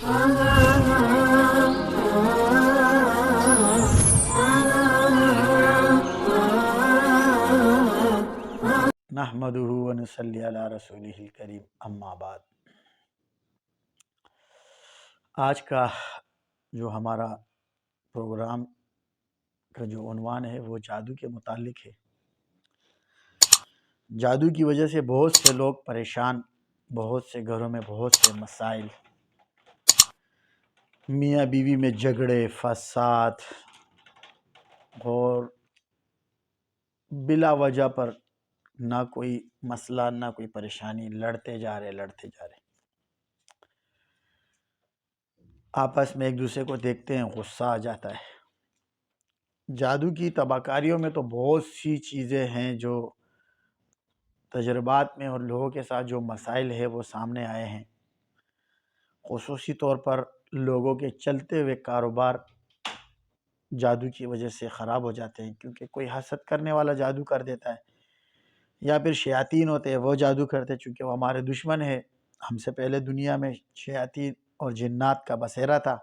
نحمدہ ونصلی علی رسولہ الکریم، اما بعد۔ آج کا جو ہمارا پروگرام کا جو عنوان ہے وہ جادو کے متعلق ہے۔ جادو کی وجہ سے بہت سے لوگ پریشان، بہت سے گھروں میں بہت سے مسائل، میاں بیوی میں جھگڑے، فساد اور بلا وجہ پر نہ کوئی مسئلہ نہ کوئی پریشانی، لڑتے جا رہے آپس میں ایک دوسرے کو دیکھتے ہیں غصہ آ جاتا ہے۔ جادو کی تباہ کاریوں میں تو بہت سی چیزیں ہیں جو تجربات میں اور لوگوں کے ساتھ جو مسائل ہے وہ سامنے آئے ہیں۔ خصوصی طور پر لوگوں کے چلتے ہوئے کاروبار جادو کی وجہ سے خراب ہو جاتے ہیں، کیونکہ کوئی حسد کرنے والا جادو کر دیتا ہے، یا پھر شیاطین ہوتے ہیں وہ جادو کرتے ہیں، چونکہ وہ ہمارے دشمن ہے۔ ہم سے پہلے دنیا میں شیاطین اور جنات کا بسیرا تھا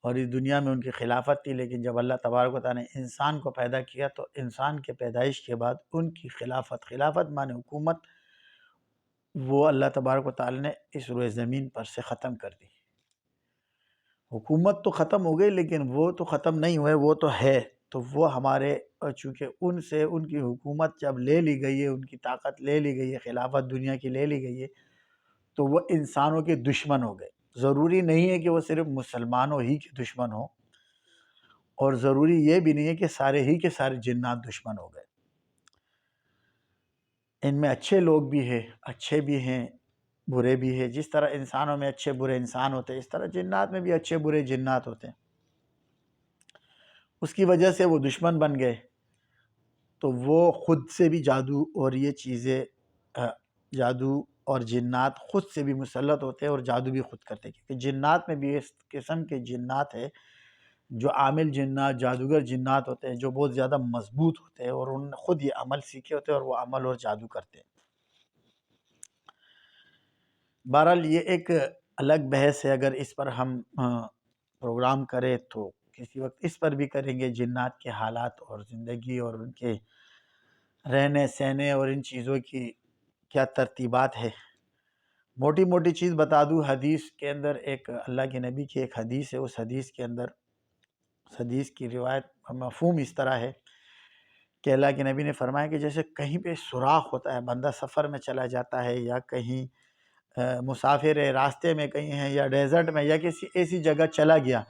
اور اس دنیا میں ان کی خلافت تھی، لیکن جب اللہ تبارک و تعالیٰ نے انسان کو پیدا کیا تو انسان کے پیدائش کے بعد ان کی خلافت مانے حکومت، وہ اللہ تبارک و تعالیٰ نے اس روئے زمین پر سے ختم کر دی۔ حکومت تو ختم ہو گئی، لیکن وہ تو ختم نہیں ہوئے، وہ تو ہے۔ تو وہ ہمارے چونکہ ان سے ان کی حکومت جب لے لی گئی ہے، ان کی طاقت لے لی گئی ہے، خلافت دنیا کی لے لی گئی ہے، تو وہ انسانوں کے دشمن ہو گئے۔ ضروری نہیں ہے کہ وہ صرف مسلمانوں ہی کے دشمن ہوں، اور ضروری یہ بھی نہیں ہے کہ سارے ہی کے سارے جنات دشمن ہو گئے۔ ان میں اچھے لوگ بھی ہیں، اچھے بھی ہیں، برے بھی ہیں۔ جس طرح انسانوں میں اچھے برے انسان ہوتے ہیں، اس طرح جنات میں بھی اچھے برے جنات ہوتے ہیں۔ اس کی وجہ سے وہ دشمن بن گئے، تو وہ خود سے بھی جادو اور یہ چیزیں جادو اور جنات خود سے بھی مسلط ہوتے ہیں اور جادو بھی خود کرتے ہیں، کیونکہ جنات میں بھی اس قسم کے جنات ہیں جو عامل جنات، جادوگر جنات ہوتے ہیں، جو بہت زیادہ مضبوط ہوتے ہیں اور انہوں نے خود یہ عمل سیکھے ہوتے ہیں اور وہ عمل اور جادو کرتے ہیں۔ بہرحال یہ ایک الگ بحث ہے، اگر اس پر ہم پروگرام کریں تو کسی وقت اس پر بھی کریں گے، جنات کے حالات اور زندگی اور ان کے رہنے سہنے اور ان چیزوں کی کیا ترتیبات ہے۔ موٹی موٹی چیز بتا دوں، حدیث کے اندر ایک اللہ کے نبی کی ایک حدیث ہے، اس حدیث کے اندر، اس حدیث کی روایت مفہوم اس طرح ہے کہ اللہ کے نبی نے فرمایا کہ جیسے کہیں پہ سوراخ ہوتا ہے، بندہ سفر میں چلا جاتا ہے یا کہیں مسافر ہے، راستے میں کہیں ہے یا ڈیزرٹ میں یا کسی ایسی جگہ چلا گیا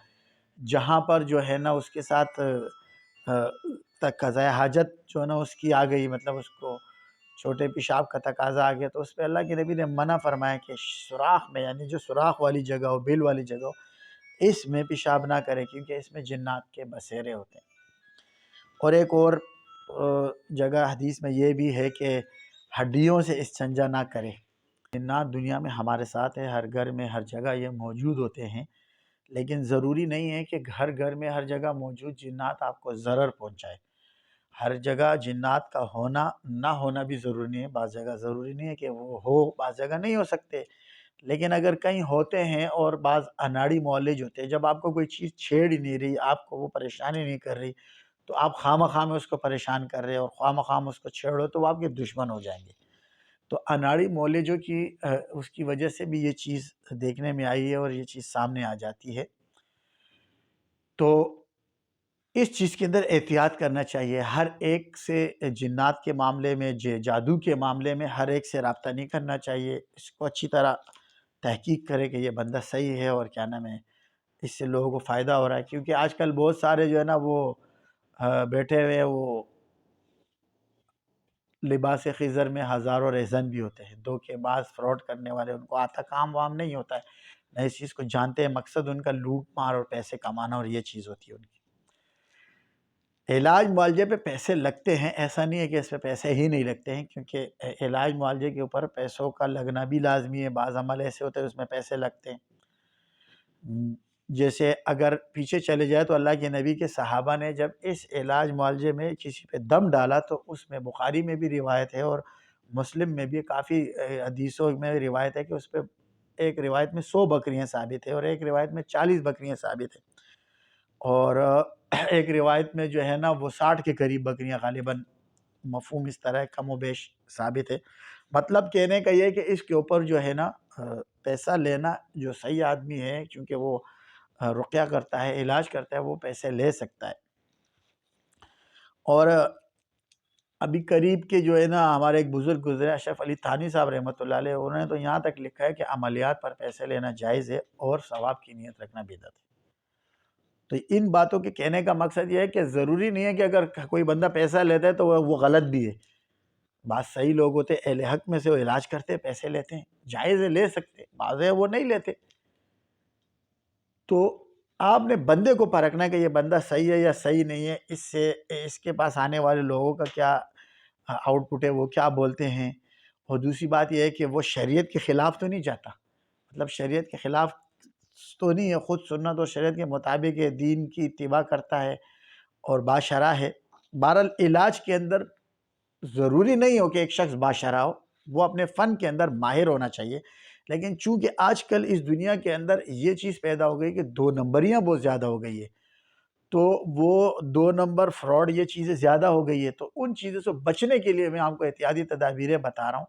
جہاں پر جو ہے نا اس کے ساتھ قضاء حاجت جو ہے نا اس کی آ گئی، مطلب اس کو چھوٹے پیشاب کا تقاضا آ گیا، تو اس پہ اللہ کے نبی نے منع فرمایا کہ سوراخ میں، یعنی جو سوراخ والی جگہ ہو، بیل والی جگہ ہو، اس میں پیشاب نہ کرے، کیونکہ اس میں جنات کے بسیرے ہوتے ہیں۔ اور ایک اور جگہ حدیث میں یہ بھی ہے کہ ہڈیوں سے استنجا نہ کرے۔ جنات دنیا میں ہمارے ساتھ ہے، ہر گھر میں ہر جگہ یہ موجود ہوتے ہیں، لیکن ضروری نہیں ہے کہ گھر میں ہر جگہ موجود جنات آپ کو ضرر پہنچائے۔ ہر جگہ جنات کا ہونا نہ ہونا بھی ضروری نہیں ہے، بعض جگہ ضروری نہیں ہے کہ وہ ہو، بعض جگہ نہیں ہو سکتے، لیکن اگر کہیں ہوتے ہیں اور بعض اناڑی معالج ہوتے ہیں، جب آپ کو کوئی چیز چھیڑ ہی نہیں رہی، آپ کو وہ پریشانی نہیں کر رہی، تو آپ خواہ میں اس کو پریشان کر رہے اور خواہ اس کو چھیڑو تو وہ آپ کے دشمن ہو جائیں گے۔ تو اناڑی معالجوں کی اس کی وجہ سے بھی یہ چیز دیکھنے میں آئی ہے اور یہ چیز سامنے آ جاتی ہے۔ تو اس چیز کے اندر احتیاط کرنا چاہیے، ہر ایک سے جنات کے معاملے میں، جادو کے معاملے میں ہر ایک سے رابطہ نہیں کرنا چاہیے۔ اس کو اچھی طرح تحقیق کرے کہ یہ بندہ صحیح ہے اور کیا نام ہے، اس سے لوگوں کو فائدہ ہو رہا ہے، کیونکہ آج کل بہت سارے جو ہے نا وہ بیٹھے ہوئے وہ لباس خضر میں ہزاروں ریزن بھی ہوتے ہیں، دھوکے باز فراڈ کرنے والے، ان کو آتا کام وام نہیں ہوتا ہے، نہ اس چیز کو جانتے ہیں، مقصد ان کا لوٹ مار اور پیسے کمانا اور یہ چیز ہوتی ہے ان کی۔ علاج معالجے پہ پیسے لگتے ہیں، ایسا نہیں ہے کہ اس پہ پیسے ہی نہیں لگتے ہیں، کیونکہ علاج معالجے کے اوپر پیسوں کا لگنا بھی لازمی ہے۔ بعض عمل ایسے ہوتے ہیں اس میں پیسے لگتے ہیں، جیسے اگر پیچھے چلے جائے تو اللہ کے نبی کے صحابہ نے جب اس علاج معالجے میں کسی پہ دم ڈالا تو اس میں بخاری میں بھی روایت ہے اور مسلم میں بھی کافی حدیثوں میں روایت ہے کہ اس پہ ایک روایت میں 100 بکریاں ثابت ہے اور ایک روایت میں 40 بکریاں ثابت ہے، اور ایک روایت میں جو ہے نا وہ 60 کے قریب بکریاں غالباً، مفہوم اس طرح ہے، کم و بیش ثابت ہے۔ مطلب کہنے کا یہ ہے کہ اس کے اوپر جو ہے نا پیسہ لینا، جو صحیح آدمی ہے چونکہ وہ رقیہ کرتا ہے، علاج کرتا ہے، وہ پیسے لے سکتا ہے۔ اور ابھی قریب کے جو ہے نا ہمارے ایک بزرگ گزرے اشرف علی تھانی صاحب رحمۃ اللہ علیہ، انہوں نے تو یہاں تک لکھا ہے کہ عملیات پر پیسے لینا جائز ہے اور ثواب کی نیت رکھنا بدعت ہے۔ تو ان باتوں کے کہنے کا مقصد یہ ہے کہ ضروری نہیں ہے کہ اگر کوئی بندہ پیسہ لیتا ہے تو وہ غلط بھی ہے۔ بعض صحیح لوگ ہوتے اہل حق میں سے، وہ علاج کرتے پیسے لیتے ہیں، جائز ہے، لے سکتے، بعض ہے وہ نہیں لیتے۔ تو آپ نے بندے کو پرکھنا ہے کہ یہ بندہ صحیح ہے یا صحیح نہیں ہے، اس سے اس کے پاس آنے والے لوگوں کا کیا آؤٹ پٹ ہے، وہ کیا بولتے ہیں، اور دوسری بات یہ ہے کہ وہ شریعت کے خلاف تو نہیں جاتا، مطلب شریعت کے خلاف تو نہیں ہے، خود سنت اور شریعت کے مطابق ہے، دین کی اتباع کرتا ہے اور باشرع ہے۔ بہرحال علاج کے اندر ضروری نہیں ہو کہ ایک شخص باشرع ہو، وہ اپنے فن کے اندر ماہر ہونا چاہیے، لیکن چونکہ آج کل اس دنیا کے اندر یہ چیز پیدا ہو گئی کہ 2 نمبریاں بہت زیادہ ہو گئی ہے، تو وہ 2 نمبر فراڈ، یہ چیزیں زیادہ ہو گئی ہے، تو ان چیزوں سے بچنے کے لیے میں آپ کو احتیاطی تدابیریں بتا رہا ہوں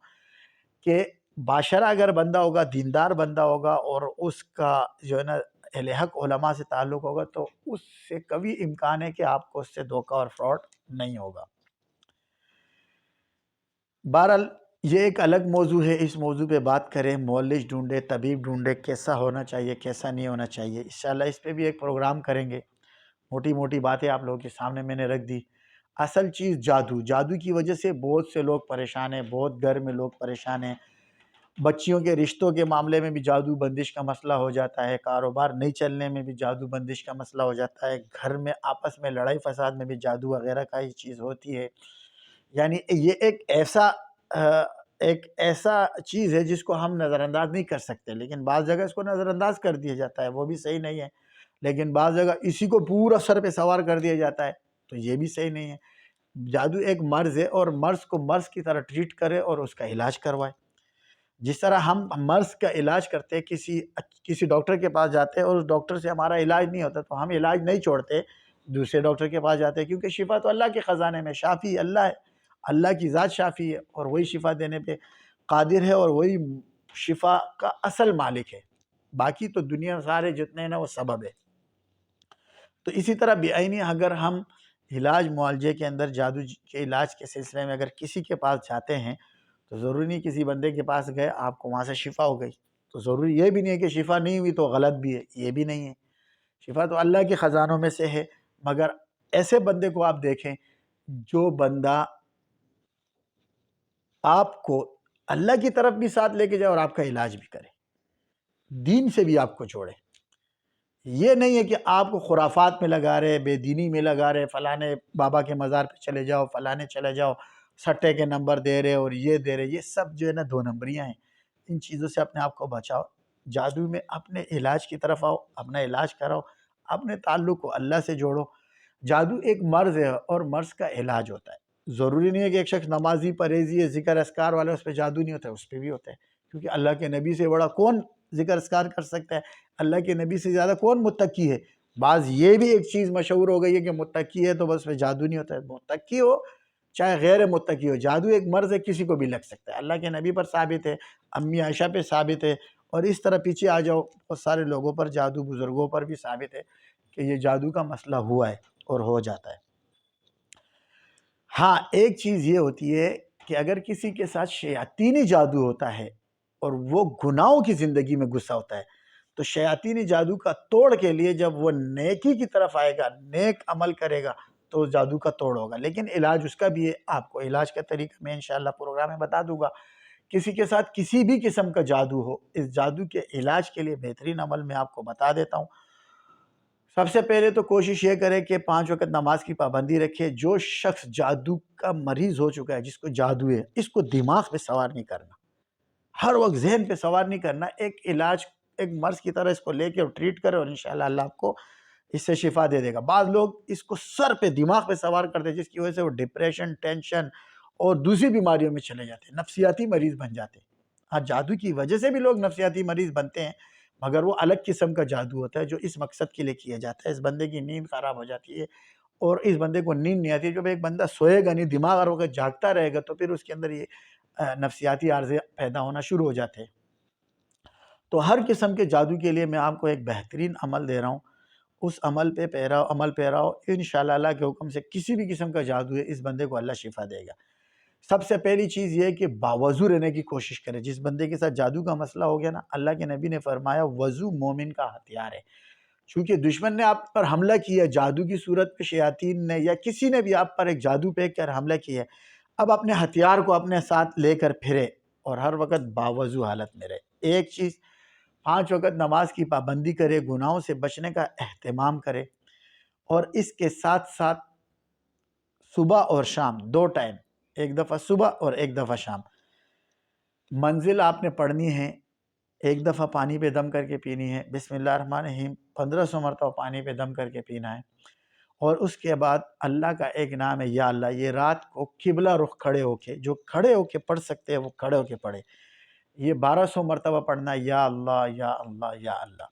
کہ باشرع اگر بندہ ہوگا، دیندار بندہ ہوگا، اور اس کا جو ہے نا اہل حق علماء سے تعلق ہوگا، تو اس سے کبھی امکان ہے کہ آپ کو اس سے دھوکہ اور فراڈ نہیں ہوگا۔ بہرحال یہ ایک الگ موضوع ہے، اس موضوع پہ بات کریں، معالج ڈھونڈے، طبیب ڈھونڈے، کیسا ہونا چاہیے، کیسا نہیں ہونا چاہیے، انشاءاللہ اس پہ بھی ایک پروگرام کریں گے۔ موٹی موٹی باتیں آپ لوگوں کے سامنے میں نے رکھ دی۔ اصل چیز جادو کی وجہ سے بہت سے لوگ پریشان ہیں، بہت گھر میں لوگ پریشان ہیں، بچیوں کے رشتوں کے معاملے میں بھی جادو بندش کا مسئلہ ہو جاتا ہے، کاروبار نہیں چلنے میں بھی جادو بندش کا مسئلہ ہو جاتا ہے، گھر میں آپس میں لڑائی فساد میں بھی جادو وغیرہ کا ہی چیز ہوتی ہے۔ یعنی یہ ایک ایسا چیز ہے جس کو ہم نظر انداز نہیں کر سکتے، لیکن بعض جگہ اس کو نظر انداز کر دیا جاتا ہے، وہ بھی صحیح نہیں ہے، لیکن بعض جگہ اسی کو پورا سر پہ سوار کر دیا جاتا ہے، تو یہ بھی صحیح نہیں ہے۔ جادو ایک مرض ہے، اور مرض کو مرض کی طرح ٹریٹ کرے اور اس کا علاج کروائے۔ جس طرح ہم مرض کا علاج کرتے ہیں، کسی ڈاکٹر کے پاس جاتے ہیں اور اس ڈاکٹر سے ہمارا علاج نہیں ہوتا، تو ہم علاج نہیں چھوڑتے، دوسرے ڈاکٹر کے پاس جاتے ہیں، کیونکہ شفا تو اللہ کے خزانے میں، شافی اللہ ہے، اللہ کی ذات شافی ہے، اور وہی شفا دینے پہ قادر ہے، اور وہی شفا کا اصل مالک ہے، باقی تو دنیا سارے جتنے ہیں نا وہ سبب ہے۔ تو اسی طرح بعینی اگر ہم علاج معالجے کے اندر جادو کے علاج کے سلسلے میں اگر کسی کے پاس جاتے ہیں، تو ضروری نہیں کسی بندے کے پاس گئے آپ کو وہاں سے شفا ہو گئی، تو ضروری یہ بھی نہیں ہے کہ شفا نہیں ہوئی تو غلط بھی ہے، یہ بھی نہیں ہے، شفا تو اللہ کے خزانوں میں سے ہے، مگر ایسے بندے کو آپ دیکھیں جو بندہ آپ کو اللہ کی طرف بھی ساتھ لے کے جائے اور آپ کا علاج بھی کرے، دین سے بھی آپ کو جوڑے۔ یہ نہیں ہے کہ آپ کو خرافات میں لگا رہے، بے دینی میں لگا رہے، فلانے بابا کے مزار پہ چلے جاؤ، فلانے چلے جاؤ، سٹے کے نمبر دے رہے اور یہ دے رہے، یہ سب جو ہے نا 2 نمبریاں ہیں، ان چیزوں سے اپنے آپ کو بچاؤ۔ جادو میں اپنے علاج کی طرف آؤ، اپنا علاج کراؤ، اپنے تعلق کو اللہ سے جوڑو۔ جادو ایک مرض ہے اور مرض کا علاج ہوتا ہے، ضروری نہیں ہے کہ ایک شخص نمازی پرہیزی ہے، ذکر اذکار والا، اس پہ جادو نہیں ہوتا ہے، اس پہ بھی ہوتا ہے، کیونکہ اللہ کے نبی سے بڑا کون ذکر اذکار کر سکتا ہے، اللہ کے نبی سے زیادہ کون متقی ہے۔ بعض یہ بھی ایک چیز مشہور ہو گئی ہے کہ متقی ہے تو بس پہ جادو نہیں ہوتا ہے، متقی ہو چاہے غیر متقی ہو، جادو ایک مرض ہے، کسی کو بھی لگ سکتا ہے، اللہ کے نبی پر ثابت ہے، امی عائشہ پہ ثابت ہے، اور اس طرح پیچھے آ جاؤ بہت سارے لوگوں پر، جادو بزرگوں پر بھی ثابت ہے کہ یہ جادو کا مسئلہ ہوا ہے اور ہو جاتا ہے۔ ہاں ایک چیز یہ ہوتی ہے کہ اگر کسی کے ساتھ شیاطینی جادو ہوتا ہے اور وہ گناہوں کی زندگی میں گھسا ہوتا ہے، تو شیاطینی جادو کا توڑ کے لیے جب وہ نیکی کی طرف آئے گا، نیک عمل کرے گا، تو جادو کا توڑ ہوگا، لیکن علاج اس کا بھی ہے۔ آپ کو علاج کا طریقہ میں انشاءاللہ پروگرام میں بتا دوں گا۔ کسی کے ساتھ کسی بھی قسم کا جادو ہو، اس جادو کے علاج کے لیے بہترین عمل میں آپ کو بتا دیتا ہوں۔ سب سے پہلے تو کوشش یہ کرے کہ 5 وقت نماز کی پابندی رکھے۔ جو شخص جادو کا مریض ہو چکا ہے، جس کو جادو ہے، اس کو دماغ پہ سوار نہیں کرنا، ہر وقت ذہن پہ سوار نہیں کرنا، ایک علاج ایک مرض کی طرح اس کو لے کے اور ٹریٹ کرے، اور انشاءاللہ اللہ آپ کو اس سے شفا دے دے گا۔ بعض لوگ اس کو سر پہ دماغ پہ سوار کرتے ہیں، جس کی وجہ سے وہ ڈپریشن، ٹینشن اور دوسری بیماریوں میں چلے جاتے ہیں، نفسیاتی مریض بن جاتے ہیں۔ ہاں جادو کی وجہ سے بھی لوگ نفسیاتی مریض بنتے ہیں، مگر وہ الگ قسم کا جادو ہوتا ہے جو اس مقصد کے لیے کیا جاتا ہے۔ اس بندے کی نیند خراب ہو جاتی ہے اور اس بندے کو نیند نہیں آتی ہے۔ جب ایک بندہ سوئے گا نہیں، دماغ اور وقت جاگتا رہے گا تو پھر اس کے اندر یہ نفسیاتی عارضے پیدا ہونا شروع ہو جاتے ہیں۔ تو ہر قسم کے جادو کے لیے میں آپ کو ایک بہترین عمل دے رہا ہوں، اس عمل پہ عمل پیراؤ، انشاءاللہ اللہ کے حکم سے کسی بھی قسم کا جادو ہے اس بندے کو اللہ شفا دے گا۔ سب سے پہلی چیز یہ ہے کہ باوضو رہنے کی کوشش کرے۔ جس بندے کے ساتھ جادو کا مسئلہ ہو گیا نا، اللہ کے نبی نے فرمایا وضو مومن کا ہتھیار ہے۔ چونکہ دشمن نے آپ پر حملہ کیا جادو کی صورت پہ، شیاطین نے یا کسی نے بھی آپ پر ایک جادو پہ کر حملہ کیا، اب اپنے ہتھیار کو اپنے ساتھ لے کر پھرے اور ہر وقت باوضو حالت میں رہے۔ ایک چیز، 5 وقت نماز کی پابندی کرے، گناہوں سے بچنے کا اہتمام کرے، اور اس کے ساتھ ساتھ صبح اور شام 2 ٹائم، ایک دفعہ صبح اور ایک دفعہ شام، منزل آپ نے پڑھنی ہے، ایک دفعہ پانی پہ دم کر کے پینی ہے، بسم اللہ الرحمن الرحیم 1500 مرتبہ پانی پہ دم کر کے پینا ہے، اور اس کے بعد اللہ کا ایک نام ہے یا اللہ، یہ رات کو قبلہ رخ کھڑے ہو کے، جو کھڑے ہو کے پڑھ سکتے ہیں وہ کھڑے ہو کے پڑھے، یہ 1200 مرتبہ پڑھنا ہے، یا اللہ یا اللہ یا اللہ۔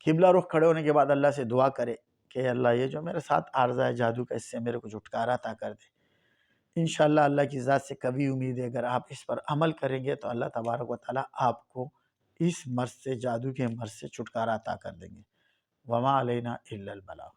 قبلہ رخ کھڑے ہونے کے بعد اللہ سے دعا کرے کہ اللہ یہ جو میرے ساتھ عارضہ ہے جادو کا، اس سے میرے کو چھٹکارا عطا کر دے۔ انشاءاللہ اللہ کی ذات سے کبھی امید ہے، اگر آپ اس پر عمل کریں گے تو اللہ تبارک و تعالیٰ آپ کو اس مرض سے، جادو کے مرض سے چھٹکارا عطا کر دیں گے۔ وما علینا الا البلاغ۔